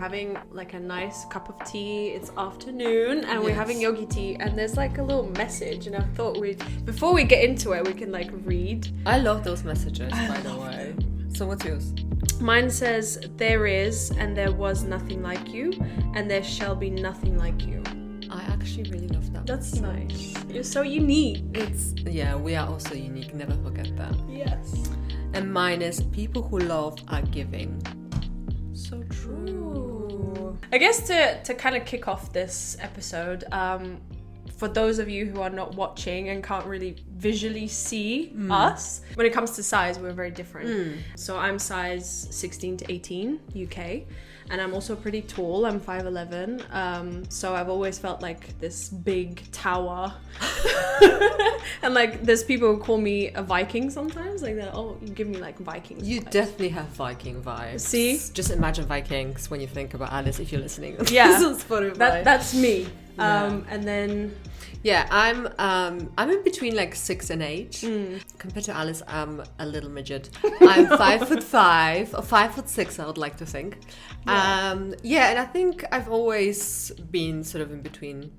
having like a nice cup of tea. It's afternoon and we're having yogi tea, and there's like a little message, and I thought before we get into it, we can like read. I love those messages, by the way. So what's yours? Mine says, there is and there was nothing like you, and there shall be nothing like you. I actually really love that. That's nice. You're so unique. We are also unique. Never forget that. Yes. And mine is, people who love are giving. So true. Ooh. I guess to kind of kick off this episode, for those of you who are not watching and can't really visually see us, when it comes to size, we're very different. So I'm size 16 to 18 UK, and I'm also pretty tall. I'm 5'11". So I've always felt like this big tower. And like there's people who call me a Viking sometimes, like that. Oh, you give me like Vikings You vibes. definitely have Viking vibes. See? Just imagine Vikings when you think about Alice, if you're listening. Yeah. This is Spotify. That's me. Yeah. And then Yeah, I'm in between like 6 and 8. Compared to Alice, I'm a little midget. I'm 5'5" or 5'6", I would like to think. And I think I've always been sort of in between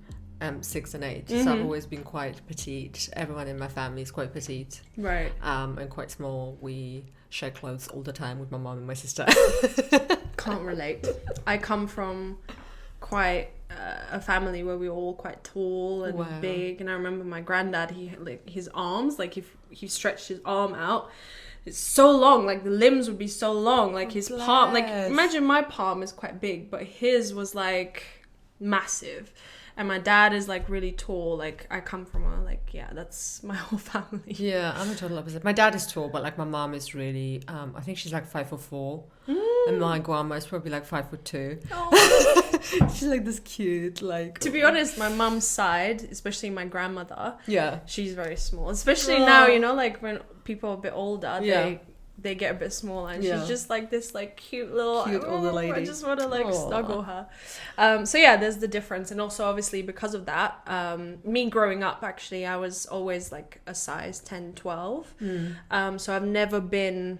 6 and 8. So I've always been quite petite. Everyone in my family is quite petite. right. And quite small. We share clothes all the time with my mom and my sister. Can't relate. I come from quite a family where we were all quite tall and big, and I remember my granddad, he had like his arms, like if he stretched his arm out, it's so long, like the limbs would be so long, like his palm, like imagine my palm is quite big, but his was like massive. And my dad is like really tall. Like I come from that's my whole family. Yeah, I'm a total opposite. My dad is tall, but like my mom is really, I think she's like 5'4", and my grandma is probably like 5'2". Oh. She's like this cute, like. To be honest, my mum's side, especially my grandmother, Yeah. she's very small. Especially now, you know, like when people are a bit older, they get a bit smaller, and she's just like this like cute older lady. I just want to like snuggle her. So yeah, there's the difference. And also obviously because of that, me growing up, actually I was always like a size 10, 12. So I've never been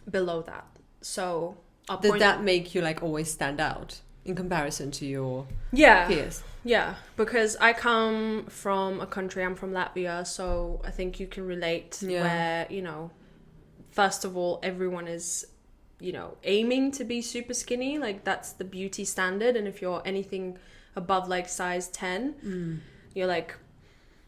below that. So did that make you like always stand out in comparison to your peers? Yeah, because I come from a country, I'm from Latvia, so I think you can relate where, you know, first of all, everyone is, you know, aiming to be super skinny. Like that's the beauty standard. And if you're anything above like size 10, you're like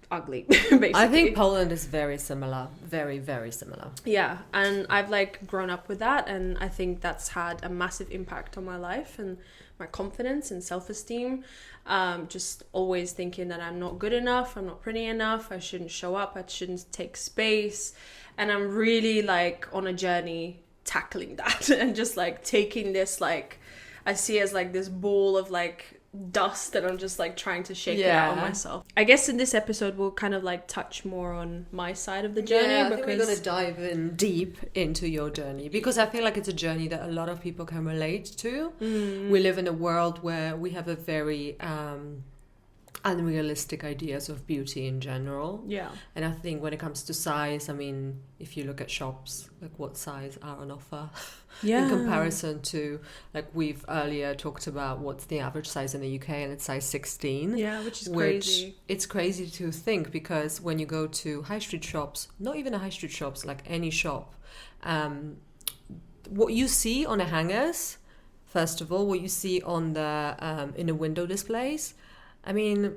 ugly, basically. I think Poland is very similar. Very, very similar. Yeah. And I've like grown up with that. And I think that's had a massive impact on my life and my confidence and self-esteem. Just always thinking that I'm not good enough. I'm not pretty enough. I shouldn't show up. I shouldn't take space. And I'm really like on a journey tackling that and just like taking this, like I see it as like this ball of like dust, and I'm just like trying to shake it out on myself. I guess in this episode we'll kind of like touch more on my side of the journey. I think we're gonna dive in deep into your journey, because I feel like it's a journey that a lot of people can relate to. We live in a world where we have a very unrealistic ideas of beauty in general. Yeah. And I think when it comes to size, I mean, if you look at shops, like what size are on offer in comparison to, like we've earlier talked about what's the average size in the UK, and it's size 16. Yeah, which is crazy. It's crazy to think, because when you go to high street shops, not even a high street shops, like any shop, what you see on the hangers, first of all, what you see on the in the window displays, I mean,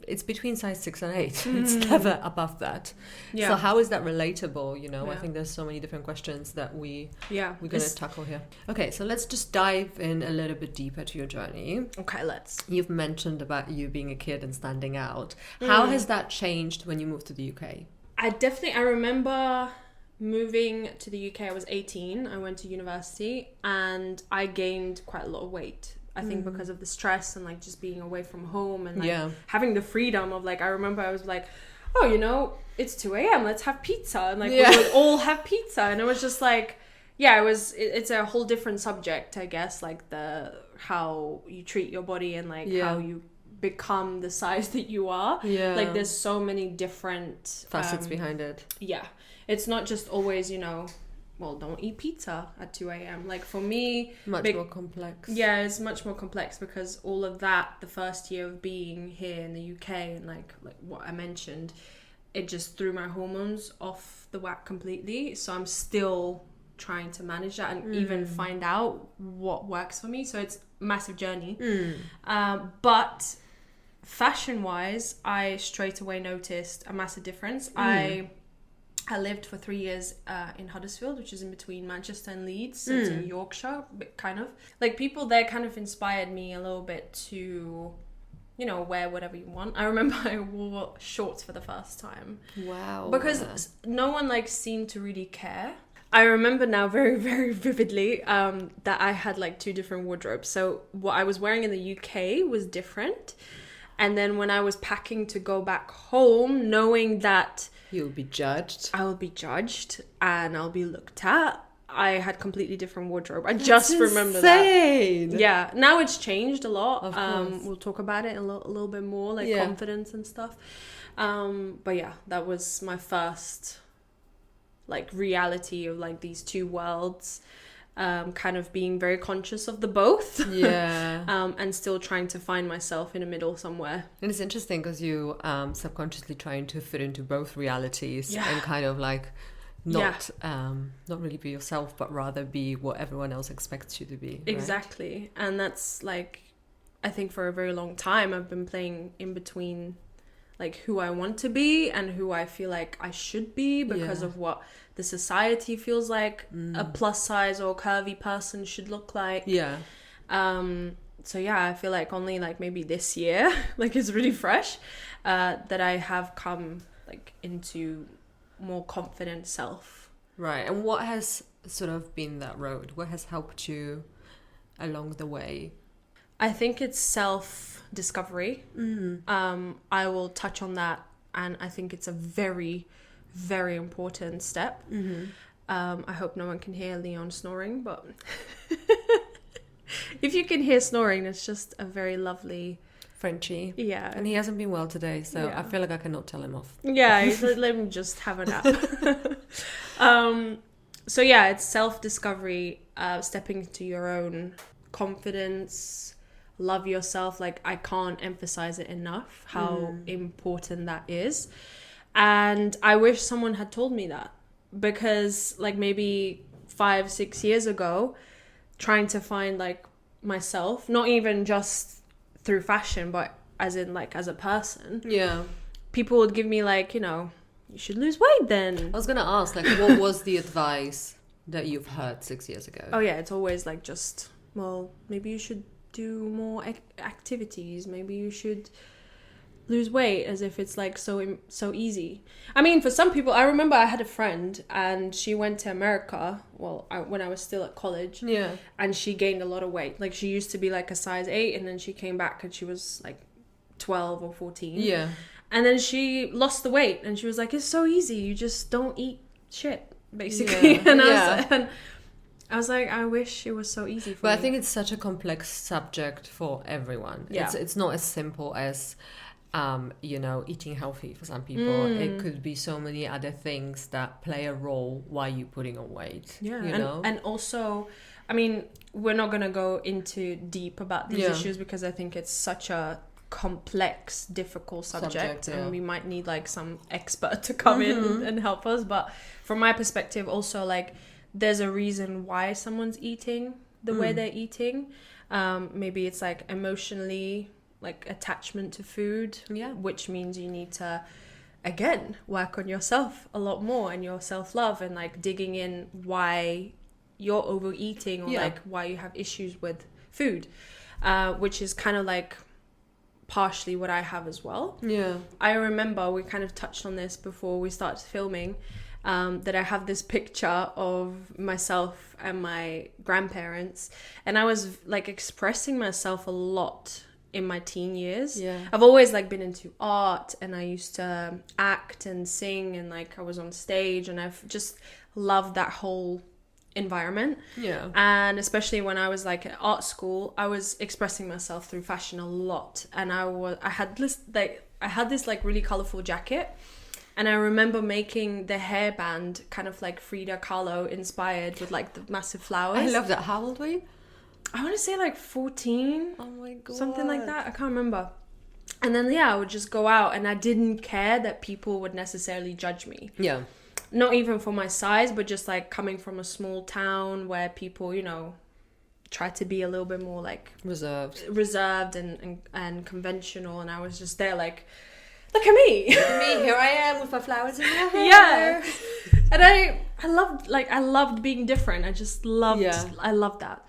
it's between size 6 and 8. It's never above that. Yeah. So how is that relatable? You know, I think there's so many different questions that we're going to tackle here. Okay, so let's just dive in a little bit deeper to your journey. Okay, let's. You've mentioned about you being a kid and standing out. How has that changed when you moved to the UK? I remember moving to the UK. I was 18. I went to university and I gained quite a lot of weight. I think because of the stress and like just being away from home and like having the freedom of like, I remember I was like, oh, you know, it's 2 a.m. let's have pizza. And like we would all have pizza. And it was just like, it's a whole different subject, I guess, like how you treat your body and like how you become the size that you are. Like there's so many different facets behind it. It's not just always, you know, don't eat pizza at 2 a.m. Like for me, much more complex. Yeah, it's much more complex because all of that, the first year of being here in the UK and like what I mentioned, it just threw my hormones off the whack completely. So I'm still trying to manage that and even find out what works for me. So it's a massive journey. But fashion wise, I straight away noticed a massive difference. I lived for 3 years in Huddersfield, which is in between Manchester and Leeds. So it's in Yorkshire, kind of. Like, people there kind of inspired me a little bit to, you know, wear whatever you want. I remember I wore shorts for the first time. Wow. Because no one, like, seemed to really care. I remember now very, very vividly that I had, like, 2 different wardrobes. So what I was wearing in the UK was different. And then when I was packing to go back home, knowing that you'll be judged. I will be judged and I'll be looked at, I had completely different wardrobe. That's just remember insane. that. Yeah. Now it's changed a lot. Of course. We'll talk about it a little bit more, like confidence and stuff. But yeah, that was my first like reality of like these 2 worlds. Kind of being very conscious of the both. Yeah. And still trying to find myself in the middle somewhere. And it's interesting because you subconsciously trying to fit into both realities and kind of like not really be yourself, but rather be what everyone else expects you to be. Exactly. Right? And that's like, I think for a very long time I've been playing in between like who I want to be and who I feel like I should be because of what the society feels like a plus size or curvy person should look like. Yeah. So yeah, I feel like only like maybe this year, like it's really fresh, that I have come like into more confident self. Right. And what has sort of been that road? What has helped you along the way? I think it's self-discovery. I will touch on that, and I think it's a very, very important step. I hope no one can hear Leon snoring, but if you can hear snoring, it's just a very lovely Frenchie. Yeah. And he hasn't been well today, so I feel like I cannot tell him off. Yeah, let him just have a nap. So yeah, it's self-discovery, stepping into your own confidence, love yourself. Like, I can't emphasize it enough how important that is. And I wish someone had told me that, because like maybe 5-6 years ago, trying to find like myself, not even just through fashion, but as in like as a person, people would give me like, you know, you should lose weight then. I was gonna ask, like, what was the advice that you've heard 6 years ago? Oh yeah, it's always like just, well, maybe you should do more activities, maybe you should lose weight, as if it's like so easy. I mean, for some people, I remember I had a friend and she went to America, when I was still at college, and she gained a lot of weight. Like, she used to be like a size 8 and then she came back and she was like 12 or 14, and then she lost the weight and she was like, it's so easy, you just don't eat shit, basically. And I was like, I wish it was so easy for me. But I think it's such a complex subject for everyone. It's not as simple as eating healthy for some people. It could be so many other things that play a role while you're putting on weight. And also, I mean, we're not going to go into deep about these issues because I think it's such a complex, difficult subject and we might need like some expert to come in and help us. But from my perspective, also, like, there's a reason why someone's eating the way they're eating. Maybe it's like emotionally, like attachment to food, which means you need to, again, work on yourself a lot more and your self-love and like digging in why you're overeating or like why you have issues with food, which is kind of like partially what I have as well. I remember we kind of touched on this before we started filming, that I have this picture of myself and my grandparents, and I was like expressing myself a lot in my teen years. I've always like been into art, and I used to act and sing, and like I was on stage, and I've just loved that whole environment. And especially when I was like at art school, I was expressing myself through fashion a lot, and I had this like really colorful jacket, And I remember making the hairband kind of like Frida Kahlo inspired with like the massive flowers. I love that. How old were you? I want to say like 14. Oh my God. Something like that. I can't remember. And then, yeah, I would just go out and I didn't care that people would necessarily judge me. Yeah. Not even for my size, but just like coming from a small town where people, you know, try to be a little bit more like reserved and conventional. And I was just there like, look at me. Look at me, here I am with my flowers in my hair. Yeah. And I loved being different. I just loved, I loved that.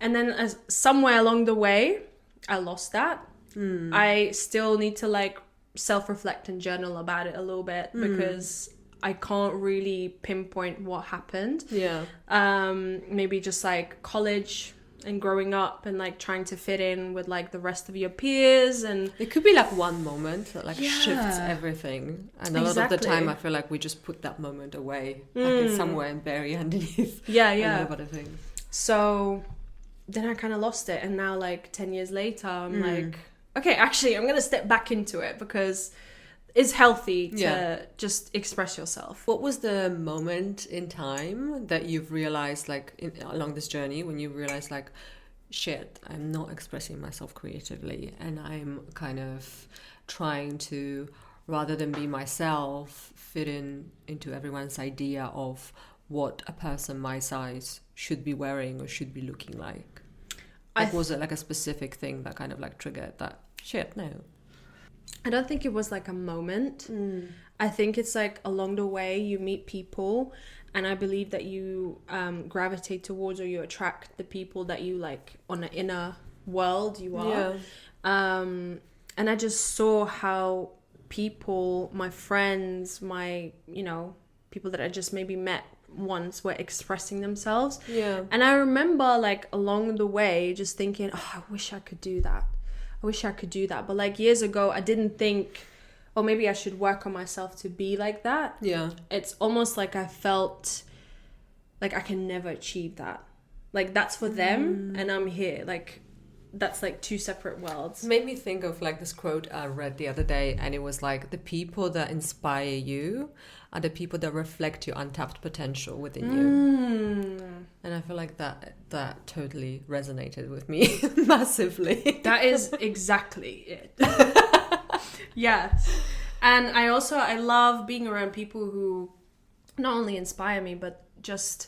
And then somewhere along the way, I lost that. I still need to like self-reflect and journal about it a little bit because I can't really pinpoint what happened. Yeah. Maybe just like college and growing up and like trying to fit in with like the rest of your peers, and it could be like one moment that like shifts everything, and a lot of the time I feel like we just put that moment away like it's somewhere and bury underneath a lot of other things. So then I kind of lost it, and now like 10 years later I'm like, okay, actually I'm gonna step back into it because it's healthy to just express yourself. What was the moment in time that you've realized, like along this journey, when you realized like, shit, I'm not expressing myself creatively and I'm kind of trying to, rather than be myself, fit into everyone's idea of what a person my size should be wearing or should be looking like? Like, was it like a specific thing that kind of like triggered that, shit, no? I don't think it was like a moment. I think it's like along the way you meet people, and I believe that you gravitate towards or you attract the people that you like on the inner world you are. And I just saw how people, my friends, my, you know, people that I just maybe met once were expressing themselves. And I remember like along the way just thinking, oh, I wish I could do that. I wish I could do that. But like years ago, I didn't think, oh, maybe I should work on myself to be like that. It's almost like I felt like I can never achieve that. Like that's for them and I'm here. Like that's like two separate worlds. It made me think of like this quote I read the other day, and it was like, the people that inspire you are the people that reflect your untapped potential within you. And I feel like that totally resonated with me massively. That is exactly it. Yes. And I love being around people who not only inspire me, but just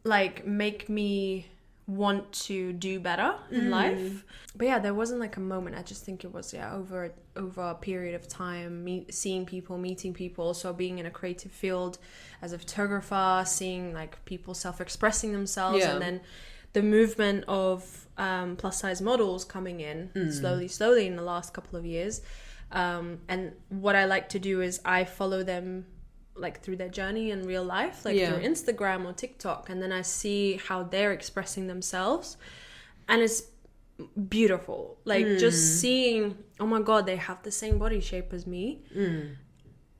like make me want to do better in life. But yeah, there wasn't like a moment. I just think it was over a period of time, seeing people, meeting people, also being in a creative field as a photographer, seeing like people self-expressing themselves, and then the movement of plus size models coming in slowly in the last couple of years. And what I like to do is I follow them like through their journey in real life, like through Instagram or TikTok, and then I see how they're expressing themselves, and it's beautiful. Like just seeing, oh my god, they have the same body shape as me.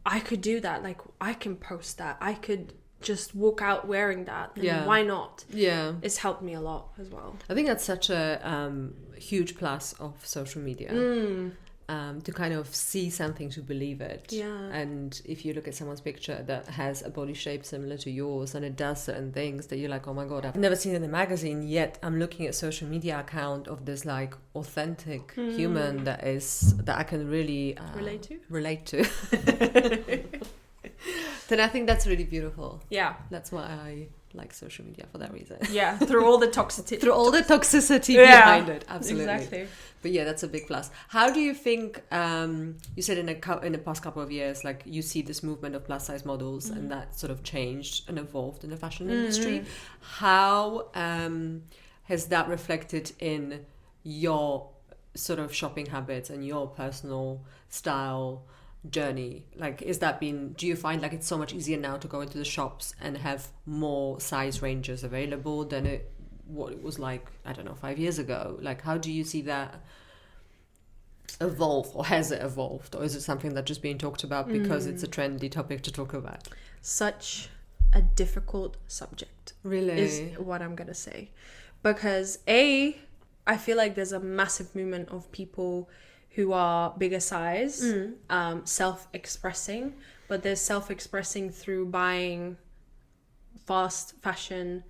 I could do that. Like I can post that. I could just walk out wearing that. And why not? It's helped me a lot as well. I think that's such a huge plus of social media. To kind of see something to believe it. And if you look at someone's picture that has a body shape similar to yours and it does certain things that you're like, oh my god, I've never seen it in a magazine, yet I'm looking at social media account of this like authentic human that I can really relate to. Then I think that's really beautiful. That's why I like social media, for that reason. Through all the toxicity behind it. Absolutely. Exactly. But yeah, that's a big plus. How do you think, you said in the past couple of years, like you see this movement of plus size models and that sort of changed and evolved in the fashion industry. How has that reflected in your sort of shopping habits and your personal style journey? Like, do you find like it's so much easier now to go into the shops and have more size ranges available than what it was like, I don't know, 5 years ago? Like, how do you see that evolve, or has it evolved, or is it something that's just being talked about because it's a trendy topic to talk about? Such a difficult subject, really, is what I'm gonna say, because I feel like there's a massive movement of people who are bigger size, self-expressing, but they're self-expressing through buying fast fashion.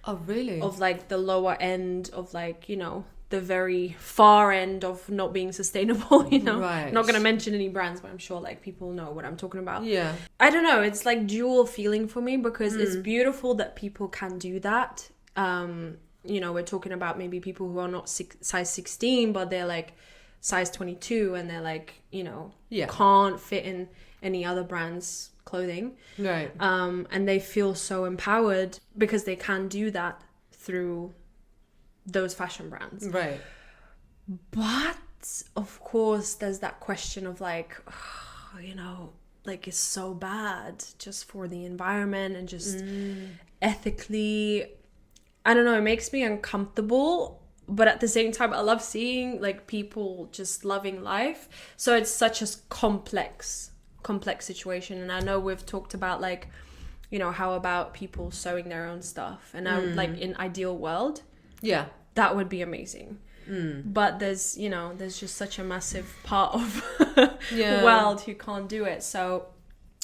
Oh, really? Of like the lower end of like, you know, the very far end of not being sustainable, you know. Right. Not going to mention any brands, but I'm sure like people know what I'm talking about. Yeah. I don't know, it's like dual feeling for me, because it's beautiful that people can do that. You know, we're talking about maybe people who are not size 16, but they're like size 22, and they're like, you know, can't fit in any other brand's clothing. Right. And they feel so empowered because they can do that through those fashion brands. Right. But of course there's that question of like, oh, you know, like it's so bad just for the environment and just ethically, I don't know, it makes me uncomfortable, but at the same time I love seeing like people just loving life. So it's such a complex situation. And I know we've talked about like, you know, how about people sewing their own stuff, and I would like, in ideal world, yeah, that would be amazing. But there's, you know, there's just such a massive part of the world who can't do it. So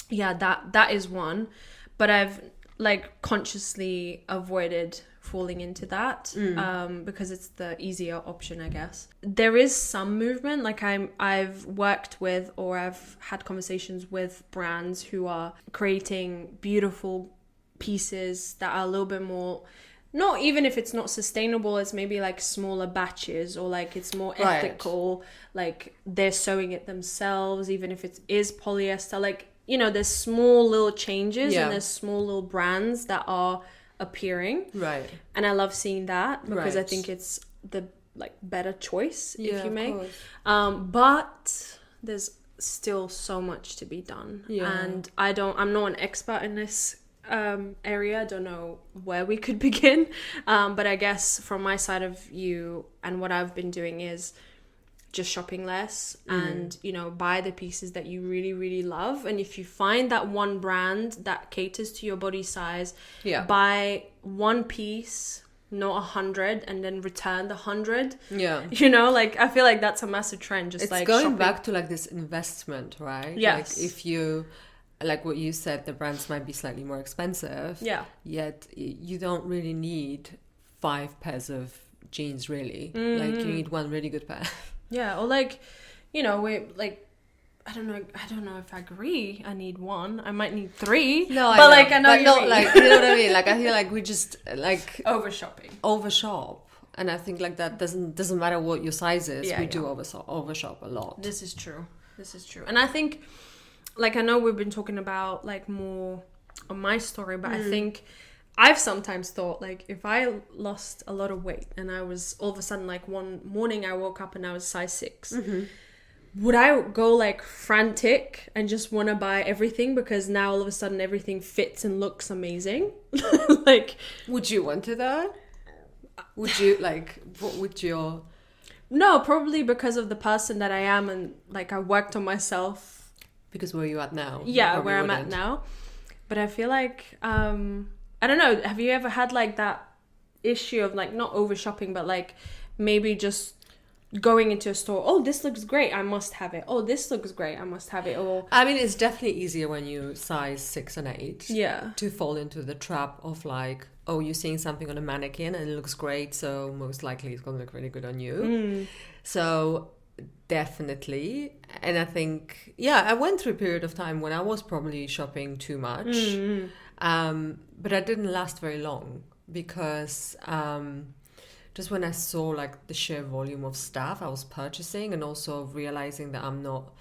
yeah, that is one, but I've like consciously avoided falling into that because it's the easier option, I guess. There is some movement, like I've worked with, or I've had conversations with brands who are creating beautiful pieces that are a little bit more, not even if it's not sustainable, it's maybe like smaller batches, or like it's more ethical, like they're sewing it themselves, even if it is polyester, like, you know, there's small little changes and there's small little brands that are appearing, right? And I love seeing that, because I think it's the like better choice, if you may. But there's still so much to be done, and I'm not an expert in this area. I don't know where we could begin, but I guess from my side of view, and what I've been doing is just shopping less and, you know, buy the pieces that you really, really love. And if you find that one brand that caters to your body size, buy one piece, not 100, and then return the 100. Yeah. You know, like, I feel like that's a massive trend. Just it's like going shopping. Back to like this investment, right? Yes. Like if you, like what you said, the brands might be slightly more expensive. Yeah. Yet you don't really need 5 pairs of jeans, really. Like you need one really good pair. Yeah, or like, you know, we like, I don't know if I agree. I need one. I might need 3. No, but like I know you not like, you know what I mean. Like I feel like we just like overshop, and I think like that doesn't matter what your size is. We do overshop a lot. This is true, and I think, like, I know we've been talking about like more on my story, but I think I've sometimes thought, like, if I lost a lot of weight and I was all of a sudden, like, one morning I woke up and I was size 6, would I go, like, frantic and just want to buy everything because now all of a sudden everything fits and looks amazing? Like, would you want to that? Would you, like, what would your... No, probably because of the person that I am, and, like, I worked on myself. Because where are you at now? Yeah, where I'm at now. But I feel like... I don't know, have you ever had like that issue of like not over shopping, but like maybe just going into a store, oh, this looks great, I must have it. Oh, this looks great, I must have it. Or I mean, it's definitely easier when you size 6 and 8 to fall into the trap of like, oh, you're seeing something on a mannequin and it looks great, so most likely it's going to look really good on you. So definitely. And I think, I went through a period of time when I was probably shopping too much. But I didn't last very long because just when I saw like the sheer volume of stuff I was purchasing, and also realizing that I'm not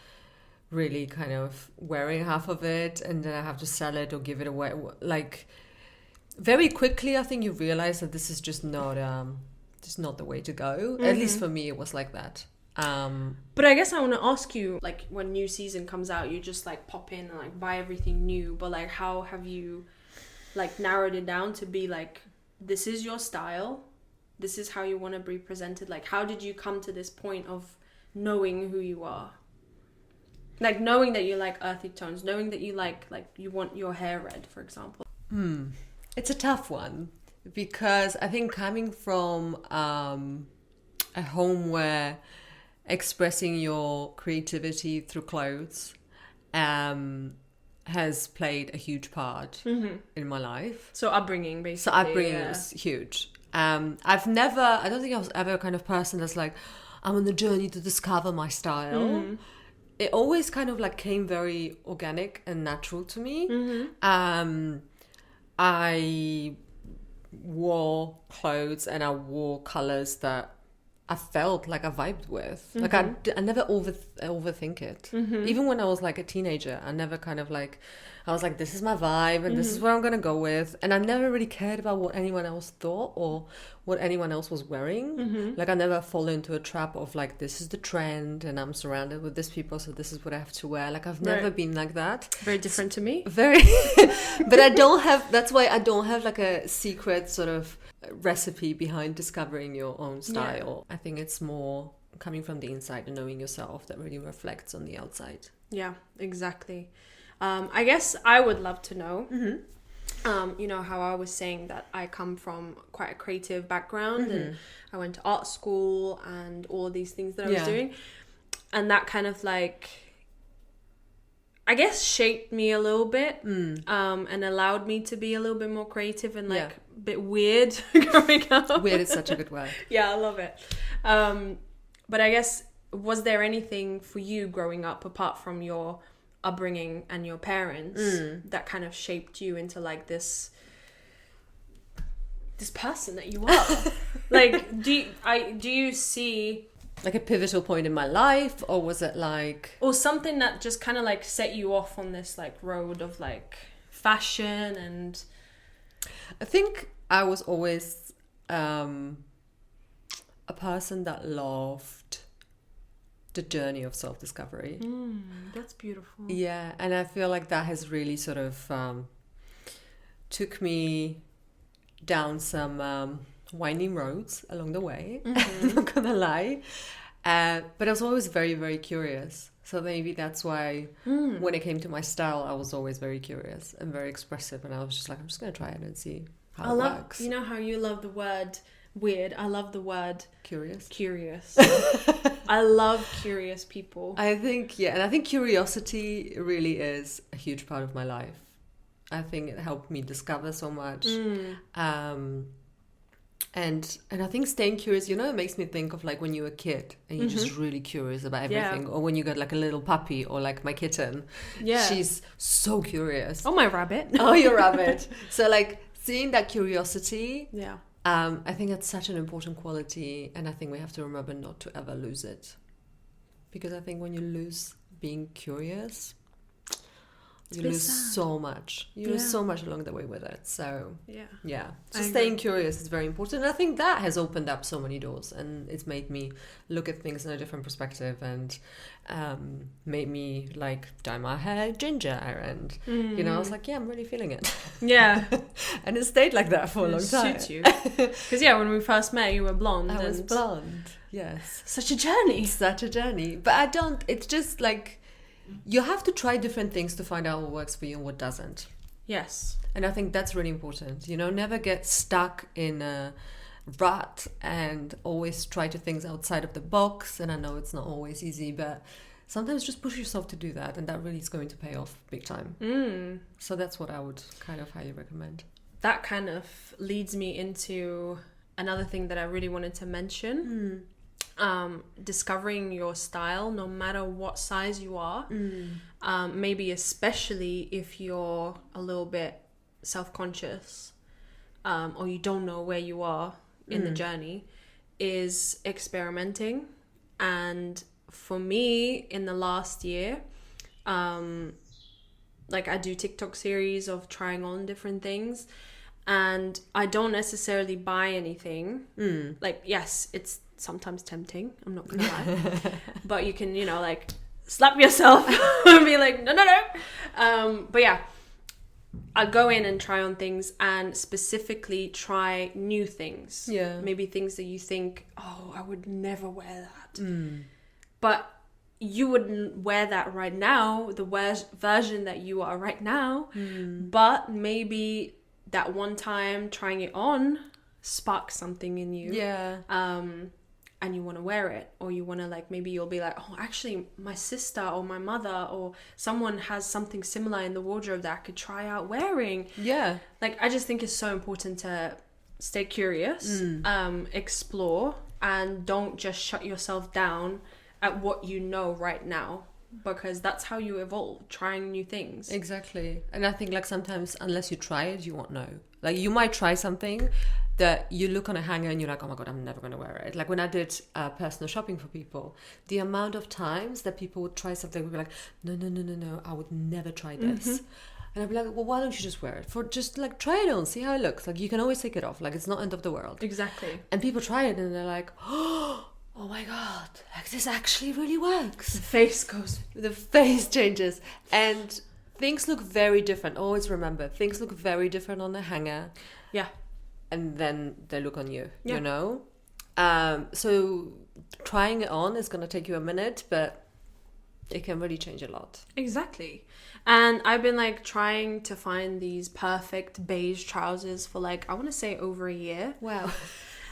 really kind of wearing half of it, and then I have to sell it or give it away, like very quickly I think you realize that this is just not the way to go. At least for me it was like that. But I guess I want to ask you, like, when new season comes out, you just like pop in and like buy everything new, but like how have you like narrowed it down to be like, this is your style, this is how you want to be presented? Like, how did you come to this point of knowing who you are, like knowing that you like earthy tones, knowing that you like you want your hair red, for example? It's a tough one, because I think coming from a home where expressing your creativity through clothes has played a huge part in my life. So upbringing, basically. So upbringing was huge. I don't think I was ever a kind of person that's like, I'm on the journey to discover my style. It always kind of like came very organic and natural to me. I wore clothes and I wore colors that I felt like I vibed with. Like I never overthink it. Even when I was like a teenager, I never kind of like, I was like, this is my vibe and this is where I'm going to go with. And I never really cared about what anyone else thought or what anyone else was wearing. Like I never fall into a trap of like, this is the trend and I'm surrounded with this people, so this is what I have to wear. Like I've never been like that. Very different to me. Very. But that's why I don't have like a secret sort of recipe behind discovering your own style. I think it's more coming from the inside and knowing yourself that really reflects on the outside. Yeah, exactly. I guess I would love to know, you know, how I was saying that I come from quite a creative background and I went to art school and all of these things that I was doing. And that kind of like, I guess, shaped me a little bit and allowed me to be a little bit more creative and like a bit weird growing up. Weird is such a good word. Yeah, I love it. But I guess, was there anything for you growing up apart from your upbringing and your parents that kind of shaped you into like this person that you are? Like, do you see like a pivotal point in my life, or was it like, or something that just kind of like set you off on this like road of like fashion? And I think I was always a person that loved the journey of self-discovery. That's beautiful. Yeah, and I feel like that has really sort of took me down some winding roads along the way. I'm not gonna lie, but I was always very, very curious. So maybe that's why when it came to my style, I was always very curious and very expressive, and I was just like, I'm just gonna try it and see how it works. You know how you love the word weird? I love the word curious. I love curious people. I think curiosity really is a huge part of my life. I think it helped me discover so much. And I think staying curious, you know, it makes me think of like when you were a kid and you're just really curious about everything. Or when you got like a little puppy, or like my kitten. Yeah. She's so curious. Oh, my rabbit. Oh, your rabbit. So like seeing that curiosity. Yeah. I think it's such an important quality, and I think we have to remember not to ever lose it. Because I think when you lose being curious, you lose so much. You lose so much along the way with it. So so staying curious is very important. And I think that has opened up so many doors, and it's made me look at things in a different perspective, and made me like dye my hair ginger. And you know, I was like, I'm really feeling it. Yeah. And it stayed like that for a long time. Suits you. Because when we first met, you were blonde. I was blonde. Yes. Such a journey. But it's just like, you have to try different things to find out what works for you and what doesn't. Yes. And I think that's really important. You know, never get stuck in a rut and always try to things outside of the box. And I know it's not always easy, but sometimes just push yourself to do that, and that really is going to pay off big time. So that's what I would kind of highly recommend. That kind of leads me into another thing that I really wanted to mention. Discovering your style, no matter what size you are, maybe especially if you're a little bit self-conscious, or you don't know where you are in the journey, is experimenting. And for me, in the last year, like I do TikTok series of trying on different things, and I don't necessarily buy anything. Like, yes, it's sometimes tempting, I'm not gonna lie, but you can, you know, like slap yourself and be like, no. But yeah, I'll go in and try on things, and specifically try new things. Yeah. Maybe things that you think, oh, I would never wear that. But you wouldn't wear that right now, the version that you are right now. But maybe that one time trying it on sparks something in you. Yeah. and you want to wear it, or you want to like, maybe you'll be like, oh, actually my sister or my mother or someone has something similar in the wardrobe that I could try out wearing. Yeah. Like, I just think it's so important to stay curious, explore, and don't just shut yourself down at what you know right now, because that's how you evolve, trying new things. Exactly. And I think like sometimes unless you try it, you won't know. Like you might try something that you look on a hanger and you're like, oh my God, I'm never going to wear it. Like when I did personal shopping for people, the amount of times that people would try something would be like, no, I would never try this. And I'd be like, well, why don't you just wear it? For just like try it on, see how it looks. Like you can always take it off. Like it's not end of the world. Exactly. And people try it and they're like, oh my God, like this actually really works. The face changes. And things look very different. Always remember, things look very different on the hanger. Yeah. And then they look on you, yeah. you know? So trying it on is going to take you a minute, but it can really change a lot. Exactly. And I've been like trying to find these perfect beige trousers for like, I want to say over a year. Wow.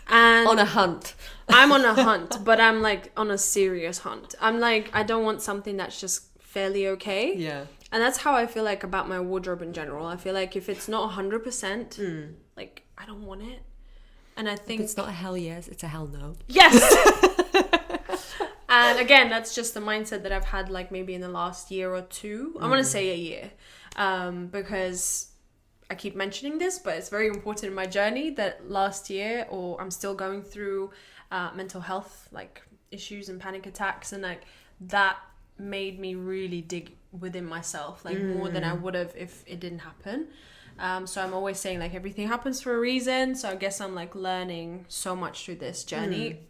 And on a hunt. I'm on a hunt, but I'm like on a serious hunt. I'm like, I don't want something that's just fairly okay. Yeah. And that's how I feel like about my wardrobe in general. I feel like if it's not 100%, like I don't want it. And I think if it's not a hell yes, it's a hell no. Yes. And again, that's just the mindset that I've had like maybe in the last year or two. I want to say a year, because I keep mentioning this, but it's very important in my journey that last year, or I'm still going through mental health like issues and panic attacks, and like that made me really dig within myself, like more than I would have if it didn't happen. So I'm always saying like everything happens for a reason. So I guess I'm like learning so much through this journey,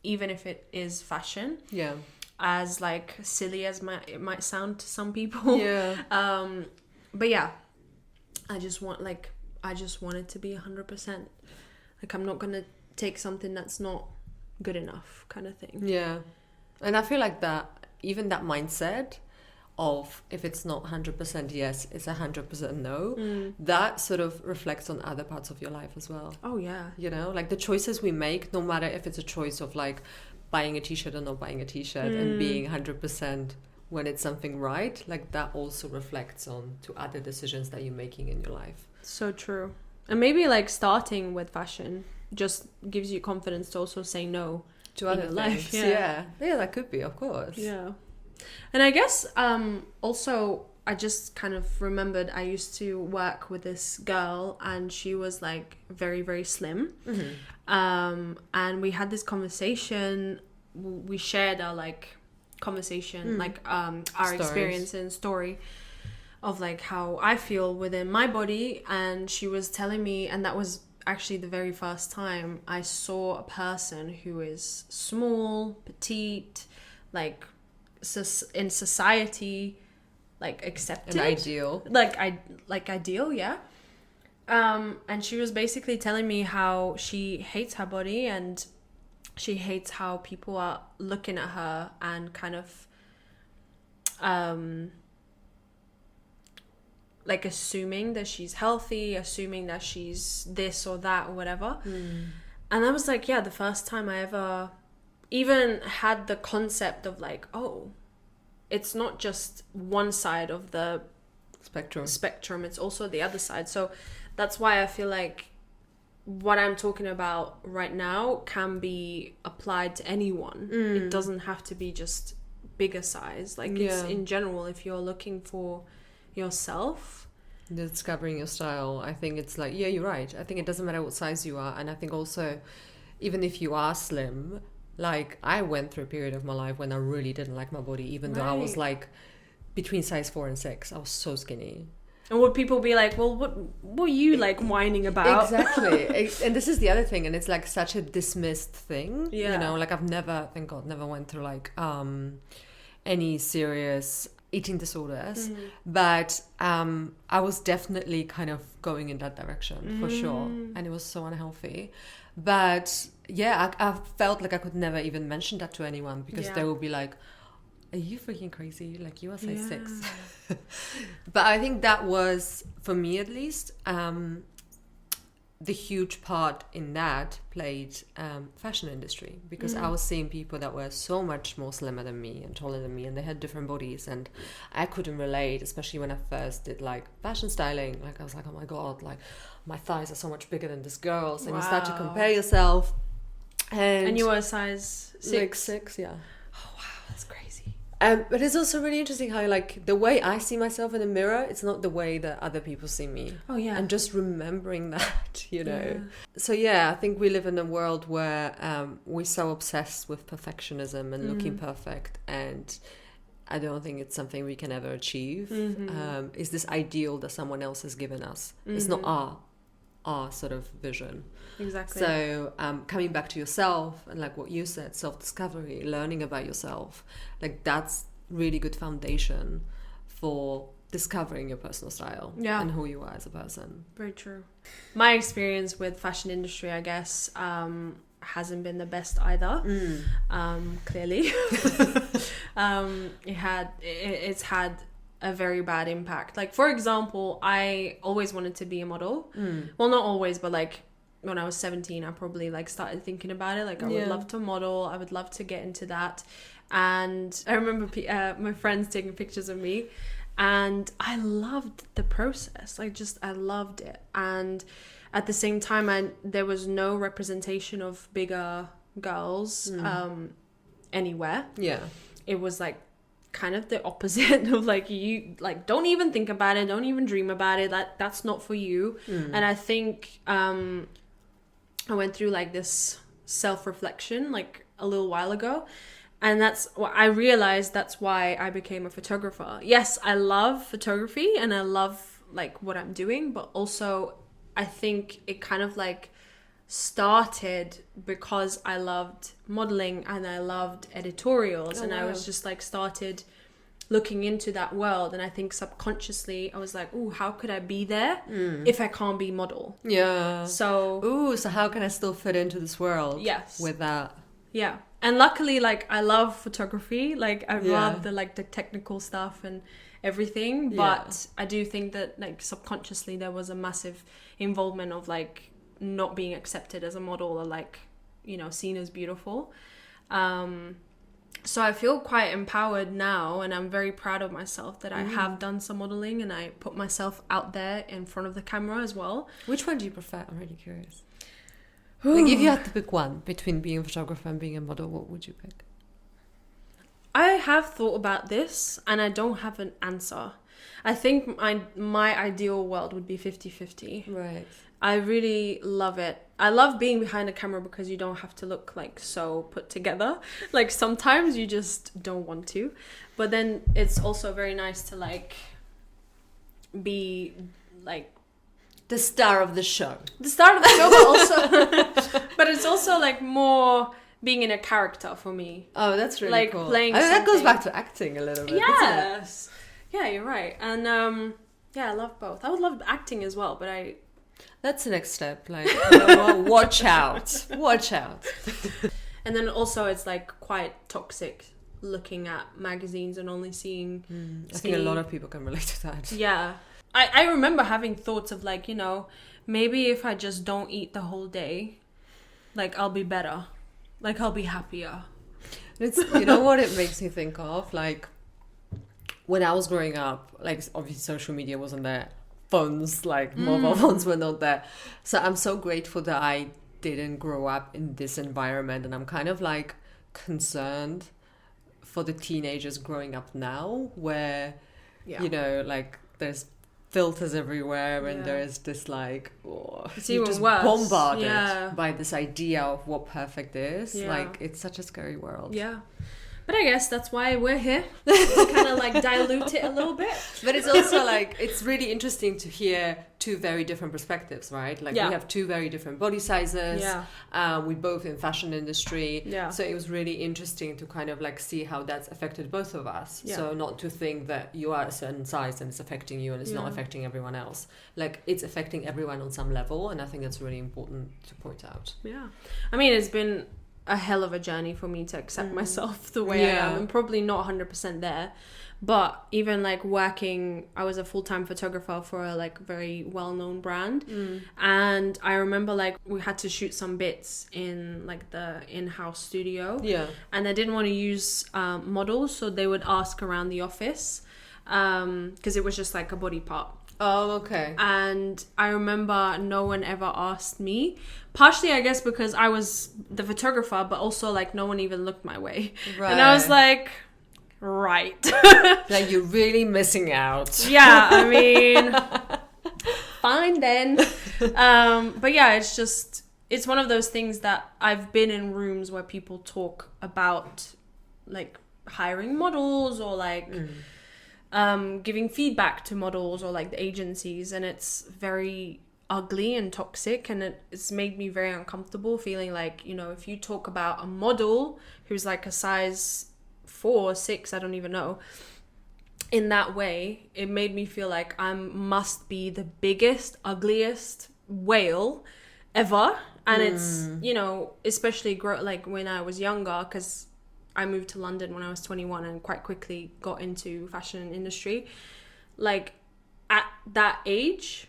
even if it is fashion. Yeah. As like silly as it might sound to some people. Yeah. But yeah, I just want it to be 100%. Like I'm not gonna take something that's not good enough, kind of thing. Yeah. And I feel like that, even that mindset of if it's not 100% yes, it's 100% no, that sort of reflects on other parts of your life as well. Oh yeah. You know, like the choices we make, no matter if it's a choice of like buying a t-shirt or not buying a t-shirt, and being 100% when it's something right, like that also reflects on to other decisions that you're making in your life. So true. And maybe like starting with fashion just gives you confidence to also say no to other things. Life. Yeah, that could be, of course. Yeah. And I guess also I just kind of remembered I used to work with this girl, and she was like very, very slim. And we had this conversation. We shared our like conversation, like our Stories. experience and story of like how I feel within my body. And she was telling me, and that was actually the very first time I saw a person who is small, petite, like in society, like accepted, and ideal, like ideal, yeah. And she was basically telling me how she hates her body, and she hates how people are looking at her and kind of like assuming that she's healthy, assuming that she's this or that or whatever. And I was like, yeah, the first time I ever even had the concept of like, oh, it's not just one side of the spectrum, it's also the other side. So that's why I feel like what I'm talking about right now can be applied to anyone. It doesn't have to be just bigger size. Like it's in general, if you're looking for yourself, discovering your style, I think it's like, yeah, you're right. I think it doesn't matter what size you are. And I think also, even if you are slim, like I went through a period of my life when I really didn't like my body, even though I was like between size 4 and 6. I was so skinny. And would people be like, well, what were you like whining about? Exactly. And this is the other thing, and it's like such a dismissed thing. Yeah. You know, like I've never, thank God, never went through like any serious eating disorders, but I was definitely kind of going in that direction for sure, and it was so unhealthy. But yeah, I felt like I could never even mention that to anyone, because they would be like, are you freaking crazy? Like, you are size 6. But I think that was, for me at least, the huge part in that played fashion industry, because I was seeing people that were so much more slimmer than me and taller than me, and they had different bodies, and I couldn't relate, especially when I first did like fashion styling. Like I was like, oh my god, like my thighs are so much bigger than this girl's, and you start to compare yourself. And you were a size 6? Like 6, yeah. Oh wow, that's crazy. But it's also really interesting how, like, the way I see myself in the mirror, it's not the way that other people see me. Oh, yeah. And just remembering that, you know. Yeah. So, yeah, I think we live in a world where we're so obsessed with perfectionism and looking perfect. And I don't think it's something we can ever achieve. It's this ideal that someone else has given us. It's not our sort of vision. Exactly. So coming back to yourself and like what you said, self-discovery, learning about yourself, like that's really good foundation for discovering your personal style and who you are as a person. Very true. My experience with fashion industry, I guess, hasn't been the best either. Clearly. It's had a very bad impact. Like, for example, I always wanted to be a model. Well, not always, but like when I was 17, I probably like started thinking about it. Like, I would love to model. I would love to get into that. And I remember my friends taking pictures of me, and I loved the process. I loved it. And at the same time, there was no representation of bigger girls anywhere. Yeah. It was like kind of the opposite of like, you like don't even think about it, don't even dream about it, that's not for you. And I think I went through like this self-reflection like a little while ago, and that's what I realized. That's why I became a photographer. Yes, I love photography and I love like what I'm doing, but also I think it kind of like started because I loved modeling and I loved editorials. I was just like started looking into that world, and I think subconsciously I was like, ooh, how could I be there if I can't be model? So how can I still fit into this world? Yes, with that. Yeah. And luckily, like, I love photography, like I love the technical stuff and everything, but I do think that like subconsciously there was a massive involvement of like not being accepted as a model, or like, you know, seen as beautiful. So I feel quite empowered now, and I'm very proud of myself that I have done some modeling and I put myself out there in front of the camera as well. Which one do you prefer? I'm really curious. Like, if you had to pick one between being a photographer and being a model, what would you pick? I have thought about this and I don't have an answer. I think my ideal world would be 50-50. Right. I really love it. I love being behind the camera because you don't have to look like so put together. Like sometimes you just don't want to. But then it's also very nice to like be like the star of the show. The star of the show, but also but it's also like more being in a character for me. Oh, that's really like cool. Playing that goes back to acting a little bit. Yes. Yeah, you're right. And I love both. I would love acting as well, but that's the next step. Like, watch out. Watch out. And then also it's like quite toxic looking at magazines and only seeing I think a lot of people can relate to that. Yeah. I remember having thoughts of like, you know, maybe if I just don't eat the whole day, like I'll be better. Like I'll be happier. It's, you know what it makes me think of? Like when I was growing up, like obviously social media wasn't there. Phones, like mobile phones were not there. So I'm so grateful that I didn't grow up in this environment, and I'm kind of like concerned for the teenagers growing up now where, you know, like there's filters everywhere and there's this like, you're just bombarded by this idea of what perfect is. Like it's such a scary world. Yeah. But I guess that's why we're here, to kind of like dilute it a little bit. But it's also like, it's really interesting to hear two very different perspectives, right? Like we have two very different body sizes. Yeah. We both in fashion industry. Yeah. So it was really interesting to kind of like see how that's affected both of us. Yeah. So not to think that you are a certain size and it's affecting you and it's not affecting everyone else. Like it's affecting everyone on some level. And I think that's really important to point out. Yeah. I mean, it's been a hell of a journey for me to accept myself the way I am. I'm probably not 100% there. But even like working, I was a full-time photographer for a like very well-known brand. And I remember like we had to shoot some bits in like the in-house studio. Yeah. And they didn't want to use models, so they would ask around the office because it was just like a body part. Oh, okay. And I remember no one ever asked me. Partially, I guess, because I was the photographer, but also like no one even looked my way. Right. And I was like... Right. Like, you're really missing out. Yeah, I mean, fine then. But yeah, it's one of those things that I've been in rooms where people talk about like hiring models or like giving feedback to models or like the agencies, and it's very ugly and toxic, and it's made me very uncomfortable feeling like, you know, if you talk about a model who's like a size 4 or 6, I don't even know, in that way, it made me feel like I must be the biggest, ugliest whale ever. And it's, you know, especially like when I was younger, because I moved to London when I was 21 and quite quickly got into fashion industry, like at that age.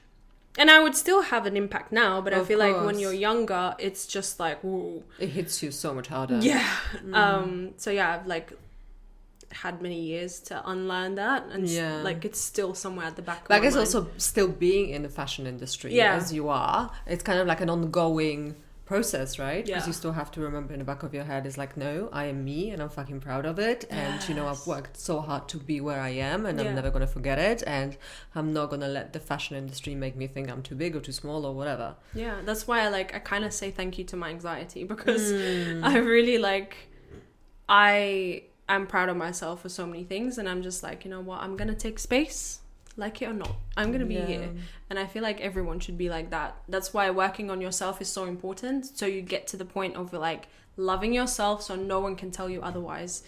And I would still have an impact now, but I feel like when you're younger, it's just like, whoa. It hits you so much harder. Yeah. So yeah, I've like had many years to unlearn that, and like it's still somewhere at the back of my mind. But I guess also still being in the fashion industry as you are, it's kind of like an ongoing process, right? Because you still have to remember in the back of your head is like, no, I am me and I'm fucking proud of it. And you know, I've worked so hard to be where I am, and I'm never going to forget it, and I'm not going to let the fashion industry make me think I'm too big or too small or whatever. Yeah, that's why I kind of say thank you to my anxiety, because I really I'm proud of myself for so many things, and I'm just like, you know what, I'm gonna take space, like it or not, I'm gonna be here. And I feel like everyone should be like that. That's why working on yourself is so important, so you get to the point of like loving yourself so no one can tell you otherwise,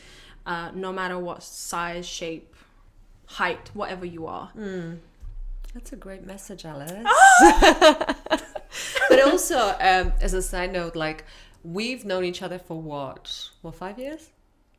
no matter what size, shape, height, whatever you are. That's a great message, Alice. But also, as a side note, like, we've known each other for what 5 years?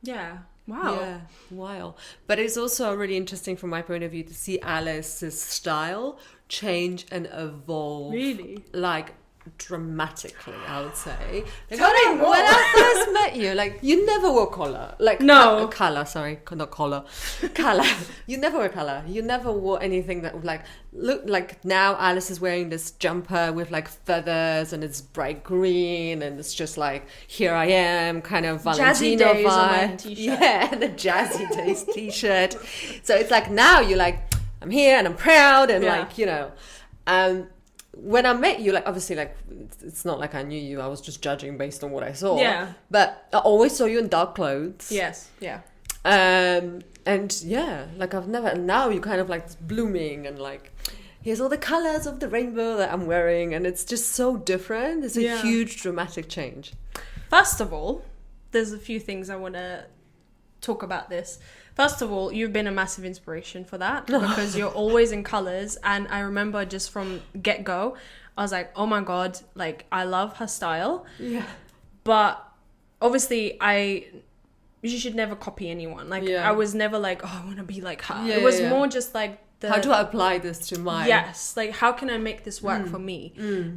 Yeah. Wow. Yeah, wow. But it's also really interesting from my point of view to see Alice's style change and evolve. Really? Like, dramatically, I would say. Like, Tell me more. When I first met you, like, you never wore collar. Like, no. Color, sorry, not collar. Color. You never wore color. You never wore anything that would, like, look like now Alice is wearing this jumper with, like, feathers, and it's bright green, and it's just like, here I am, kind of Valentino Jazzy Days vibe. on my t-shirt. Yeah, the Jazzy Days t-shirt. So it's like, now you're like, I'm here and I'm proud, and like, you know, when I met you, like, obviously, like, it's not like I knew you. I was just judging based on what I saw. Yeah. But I always saw you in dark clothes. Yes. Yeah. And yeah, like, I've never, and now you're kind of like blooming, and like, here's all the colors of the rainbow that I'm wearing, and it's just so different. It's a huge dramatic change. First of all, there's a few things I want to talk about this. First of all, you've been a massive inspiration for that, because you're always in colors. And I remember just from get-go, I was like, oh my God, like, I love her style. Yeah. But obviously, you should never copy anyone. Like, I was never like, oh, I want to be like her. It was more just like, how do I apply this to my... Yes, like, how can I make this work for me?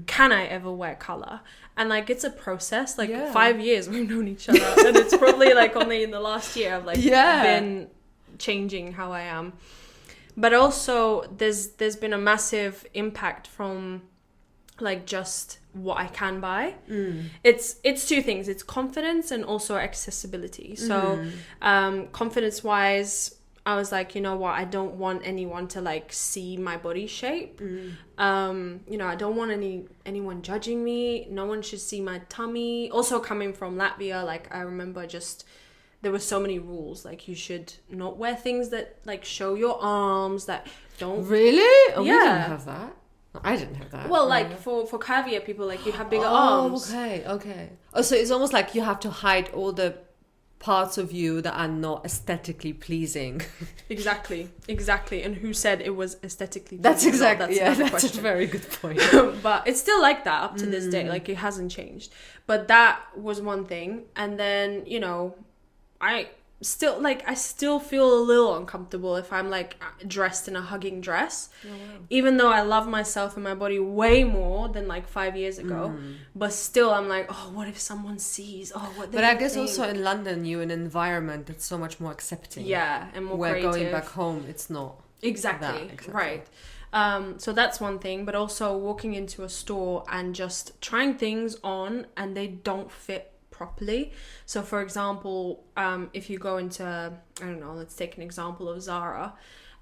Can I ever wear color? And like, it's a process. Like 5 years we've known each other, and it's probably like only in the last year I've like been changing how I am. But also there's been a massive impact from like just what I can buy. It's two things. It's confidence and also accessibility. So confidence wise, I was like, you know what, I don't want anyone to like see my body shape. You know, I don't want anyone judging me. No one should see my tummy. Also, coming from Latvia, like, I remember just there were so many rules. Like, you should not wear things that like show your arms, that don't... Really? Oh, we didn't have that. I didn't have that. Well, like, for caviar people, like, you have bigger arms. Okay. Oh, so it's almost like you have to hide all the parts of you that are not aesthetically pleasing. Exactly. And who said it was aesthetically pleasing? That's exactly, that's question. a very good point. But it's still like that up to this day. Like, it hasn't changed. But that was one thing. And then, you know, I still feel a little uncomfortable if I'm like dressed in a hugging dress. Oh, wow. Even though I love myself and my body way more than like 5 years ago, but still I'm like, oh, what if someone sees? Oh, what? But I guess also in London, you're in an environment that's so much more accepting. Yeah, and more where creative. Going back home, it's not. Exactly. Right. So that's one thing, but also walking into a store and just trying things on and they don't fit properly. So for example, if you go into, I don't know, let's take an example of Zara,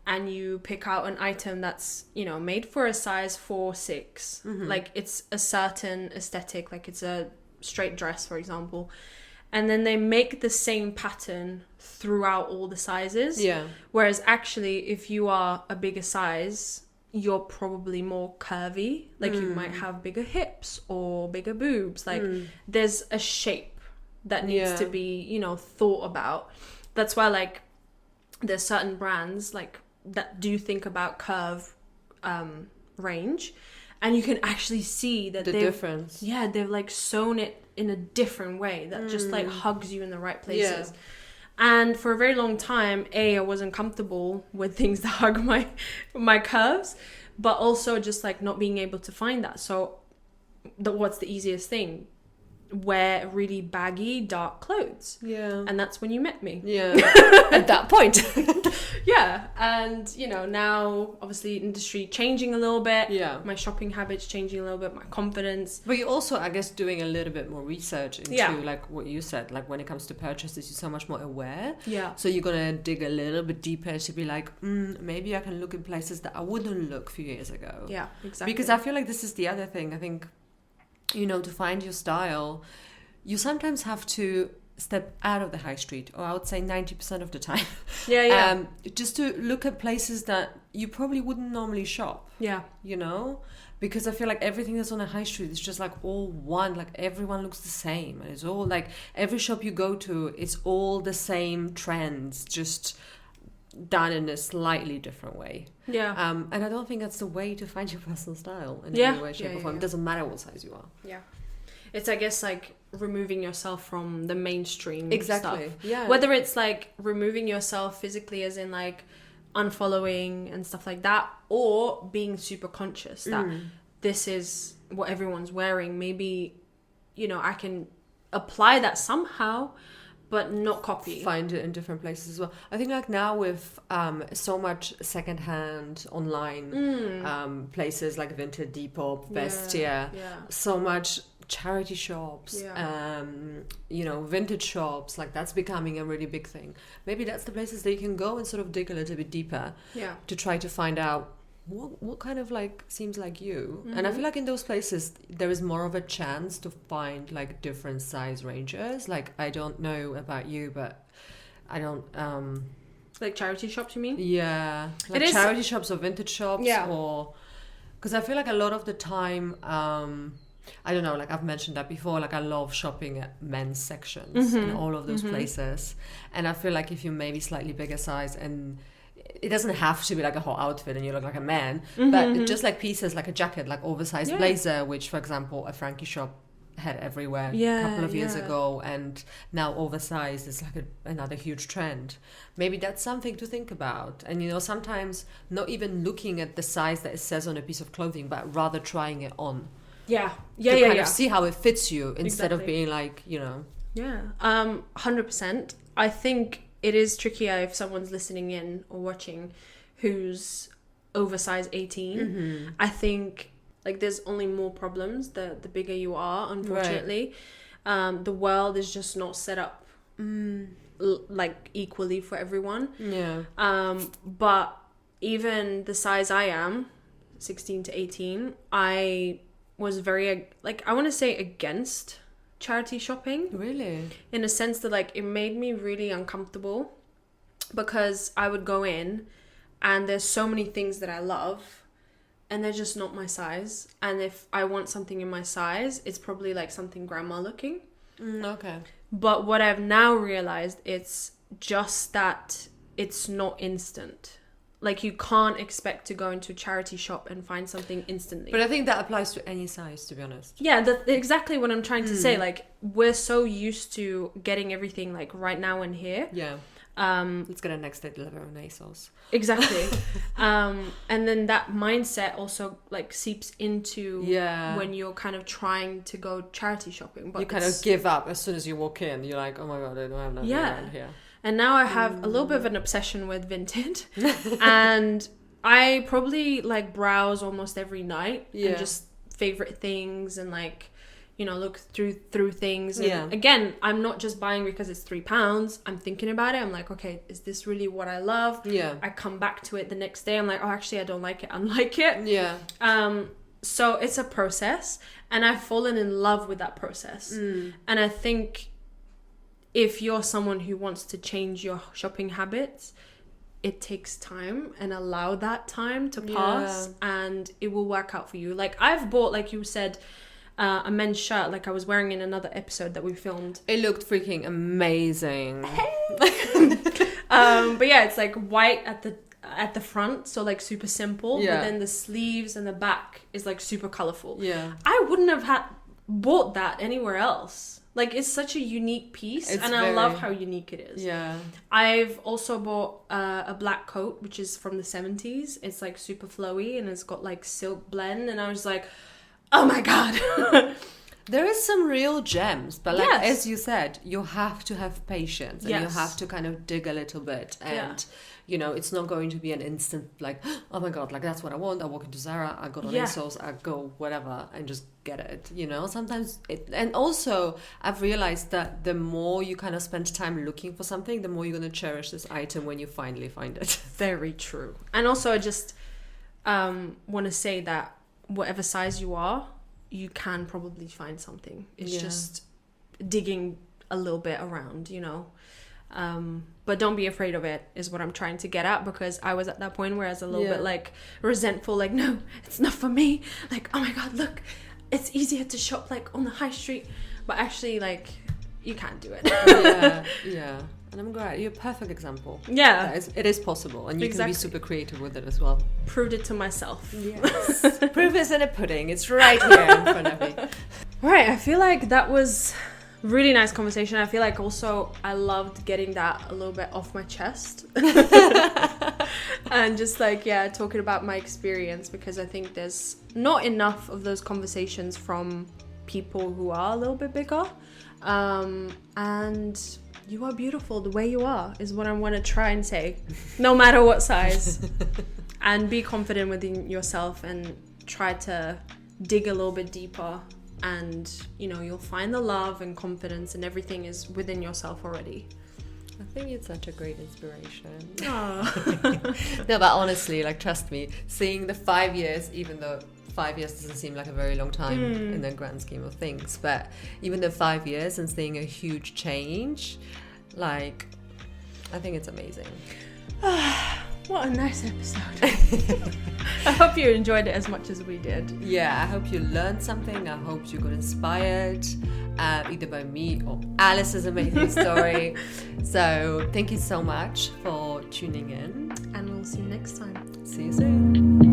and you pick out an item that's, you know, made for a size 4-6, like it's a certain aesthetic, like it's a straight dress, for example, and then they make the same pattern throughout all the sizes. Yeah. Whereas actually, if you are a bigger size, you're probably more curvy. Like you might have bigger hips or bigger boobs. Like there's a shape that needs to be, you know, thought about. That's why like there's certain brands like that do think about curve range, and you can actually see that the difference. Yeah, they've like sewn it in a different way that just like hugs you in the right places. Yeah. And for a very long time, I wasn't comfortable with things that hug my curves, but also just like not being able to find that. So what's the easiest thing? Wear really baggy, dark clothes. Yeah. And that's when you met me. Yeah. At that point. Yeah. And, you know, now obviously industry changing a little bit. Yeah. My shopping habits changing a little bit, my confidence. But you're also, I guess, doing a little bit more research into like what you said, like when it comes to purchases, you're so much more aware. Yeah. So you're going to dig a little bit deeper to be like, maybe I can look in places that I wouldn't look a few years ago. Yeah, exactly. Because I feel like this is the other thing. I think, you know, to find your style, you sometimes have to step out of the high street, or I would say 90% of the time. Yeah. Just to look at places that you probably wouldn't normally shop. Yeah. You know? Because I feel like everything that's on a high street is just like all one, like everyone looks the same. And it's all like every shop you go to, it's all the same trends, just done in a slightly different way. Yeah. And I don't think that's the way to find your personal style in any way, shape, or form. It doesn't matter what size you are. Yeah. It's, I guess, like removing yourself from the mainstream exactly. stuff. Yeah. Whether it's like removing yourself physically, as in like unfollowing and stuff like that, or being super conscious that this is what everyone's wearing. Maybe, you know, I can apply that somehow, but not copy. Find it in different places as well. I think like now with so much secondhand online places like Vinted, Depop, Bestia, so much charity shops, you know, vintage shops, like that's becoming a really big thing. Maybe that's the places that you can go and sort of dig a little bit deeper to try to find out what kind of like seems like you. And I feel like in those places there is more of a chance to find like different size ranges. Like I don't know about you, but I don't like charity shops, you mean? Yeah, like charity shops or vintage shops, or because I feel like a lot of the time I don't know, like I've mentioned that before, like I love shopping at men's sections in all of those places, and I feel like if you're maybe slightly bigger size, and it doesn't have to be like a hot outfit and you look like a man, but just like pieces like a jacket, like oversized blazer, which for example a Frankie shop had everywhere a couple of years ago, and now oversized is like another huge trend. Maybe that's something to think about. And you know, sometimes not even looking at the size that it says on a piece of clothing, but rather trying it on. To kind of see how it fits you instead of being like, you know. 100%. I think it is trickier if someone's listening in or watching who's oversized 18. I think like there's only more problems the bigger you are, unfortunately. Right. The world is just not set up like equally for everyone. Yeah. But even the size I am, 16 to 18, I was very like, I want to say against charity shopping. Really? In a sense that like it made me really uncomfortable, because I would go in and there's so many things that I love and they're just not my size, and if I want something in my size, it's probably like something grandma looking. Okay. But what I've now realized, it's just that it's not instant. Like, you can't expect to go into a charity shop and find something instantly. But I think that applies to any size, to be honest. Yeah, that's exactly what I'm trying to say. Like, we're so used to getting everything like right now and here. Yeah. Let's get a next day delivery on ASOS. Exactly. And then that mindset also like seeps into when you're kind of trying to go charity shopping. But you kind of give up as soon as you walk in. You're like, oh my God, I don't have nothing around here. And now I have a little bit of an obsession with vintage. And I probably like browse almost every night and just favorite things and like, you know, look through things. And again, I'm not just buying because it's £3. I'm thinking about it. I'm like, okay, is this really what I love? Yeah. I come back to it the next day. I'm like, oh, actually, I don't like it. I like it. Yeah. So it's a process, and I've fallen in love with that process. And I think if you're someone who wants to change your shopping habits, it takes time, and allow that time to pass, and it will work out for you. Like, I've bought, like you said, a men's shirt like I was wearing in another episode that we filmed. It looked freaking amazing. But yeah, it's like white at the front, so like super simple. But then the sleeves and the back is like super colorful. Yeah, I wouldn't have bought that anywhere else. Like, it's such a unique piece, and I love how unique it is. Yeah, I've also bought a black coat, which is from the 70s. It's like super flowy, and it's got like silk blend, and I was like, oh my God. There is some real gems, but like as you said, you have to have patience, and you have to kind of dig a little bit, and you know, it's not going to be an instant like, oh my God, like that's what I want. I walk into Zara, I go on ASOS, I go whatever and just get it, you know. Sometimes and also I've realized that the more you kind of spend time looking for something, the more you're going to cherish this item when you finally find it. Very true. And also I just want to say that whatever size you are, you can probably find something. It's just digging a little bit around, you know. But don't be afraid of it, is what I'm trying to get at, because I was at that point where I was a little bit like resentful, like, no, it's not for me. Like, oh my God, look, it's easier to shop like on the high street, but actually like you can't do it. Yeah. And I'm glad you're a perfect example. Yeah, it is possible, and you can be super creative with it as well. Proved it to myself. Yes. Proof is in a pudding. It's right here in front of me. Right, I feel like that was really nice conversation. I feel like also I loved getting that a little bit off my chest. And just like, talking about my experience, because I think there's not enough of those conversations from people who are a little bit bigger. And you are beautiful the way you are, is what I want to try and say, no matter what size. And be confident within yourself, and try to dig a little bit deeper, and you know, you'll find the love and confidence, and everything is within yourself already. I think it's such a great inspiration. No, but honestly, like, trust me, seeing the 5 years, even though 5 years doesn't seem like a very long time in the grand scheme of things, but even the 5 years and seeing a huge change, like, I think it's amazing. What a nice episode. I hope you enjoyed it as much as we did. Yeah, I hope you learned something. I hope you got inspired, either by me or Alice's amazing story. So thank you so much for tuning in. And we'll see you next time. See you soon.